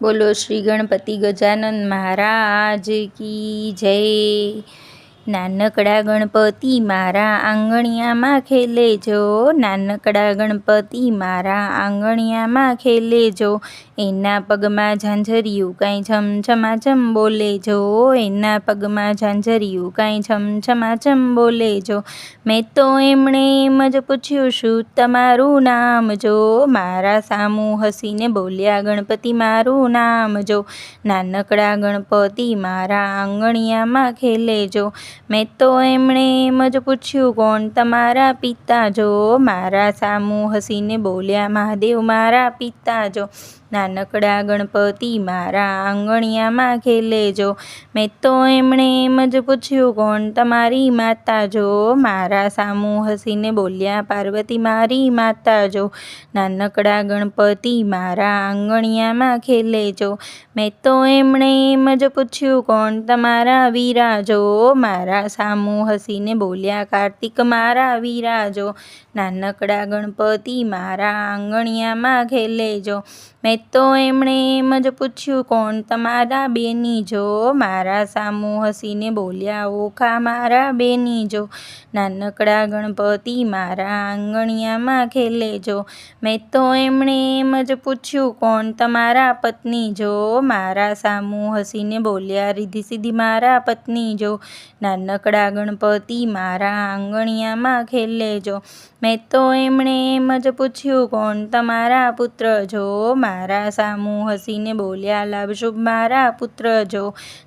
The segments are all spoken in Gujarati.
બોલો શ્રી ગણપતિ ગજાનન મહારાજ કી જય। નાનકડા ગણપતિ મારા આંગણિયામાં ખેલે જો, નાનકડા ગણપતિ મારા આંગણિયામાં ખેલે જો। એના પગમાં ઝાંઝરિયું કાંઈ છમછમાછમ બોલે જો, એના પગમાં ઝાંઝરિયું કાંઈ છમછમાછમ બોલે જો। મેં તો એમણે એમ જ પૂછ્યું શું તમારું નામ જો, મારા સામું હસીને બોલ્યા ગણપતિ મારું નામ જો। નાનકડા ગણપતિ મારા આંગણિયામાં ખેલે જો, મેં તો એમણે એમ જ પૂછ્યું કોણ તમારા પિતા જો, મારા સામું હસીને બોલ્યા મહાદેવ મારા પિતા જો। નાનકડા ગણપતિ મારા આંગણિયામાં ખેલે જો, મેં તો એમણે એમ જ પૂછ્યું કોણ તમારી માતા જો, મારા સામું હસીને બોલ્યા પાર્વતી મારી માતા જો। નાનકડા ગણપતિ મારા આંગણિયામાં ખેલે જો, મેં તો એમણે એમ જ પૂછ્યું કોણ તમારા વીરા જો, મારા સામું હસીને બોલ્યા કાર્તિક મારા વીરા જો। નાનકડા ગણપતિ મારા આંગણિયામાં ખેલે જો, મેં તો એમણે એમ જ પૂછ્યું કોણ તમારા બેની જો, મારા સામું હસીને બોલ્યા ઓખા મારા બેની જો। નાનકડા ગણપતિ મારા આંગણિયામાં ખેલે જો, મેં તો એમણે એમ જ પૂછ્યું કોણ તમારા પત્ની જો, મારા સામું હસીને બોલ્યા રિદ્ધિ સિદ્ધિ મારા પત્ની જો। નાનકડા ગણપતિ મારા આંગણિયામાં ખેલે જો, મેં તો એમણે એમ જ પૂછ્યું કોણ તમારા પુત્ર જો, મારા સામું હસીને બોલ્યા લાભ શુભ મારા પુત્ર જો।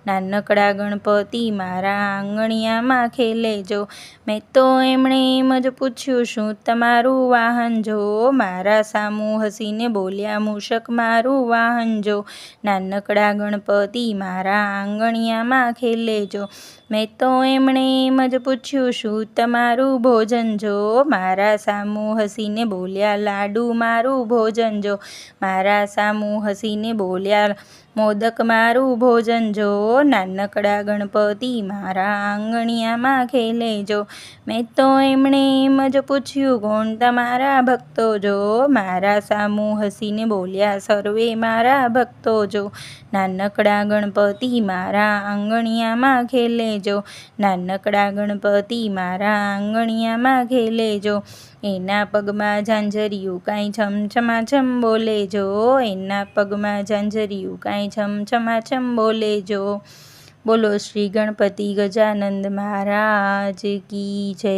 નાનકડા ગણપતિ મારા આંગણિયામાં ખેલે જો, મેં તો એમણે એમ જ પૂછ્યું શું તમારું વાહન જો, મારા સામું હસીને બોલ્યા મૂષક મારું વાહન જો। નાનકડા ગણપતિ મારા આંગણિયામાં ખેલે જો, મેં તો એમણે એમ જ પૂછ્યું શું તમારું ભોજન જો, મારા સામું હસીને બોલ્યા લાડુ મારું ભોજન જો। મારા સામું હસીને બોલ્યા મોદક મારું ભોજન જો। નાનકડા ગણપતિ મારા આંગણિયામાં ખેલે જો, મેં તો એમણે એમ જ પૂછ્યું કોણ તમારા ભક્તો જો, મારા સામું હસીને બોલ્યા સર્વે મારા ભક્તો જો। નાનકડા ગણપતિ મારા આંગણિયામાં ખેલે જો, નાનકડા ગણપતિ મારા આંગણિયામાં ખેલે જો। એના પગમાં ઝાંઝરિયું કાંઈ છમછમાછમ બોલે જો, એના પગમાં ઝાંઝરિયું કાંઈ છમછમાછમ બોલે જો। બોલો શ્રી ગણપતિ ગજાનંદ મહારાજ કી જય।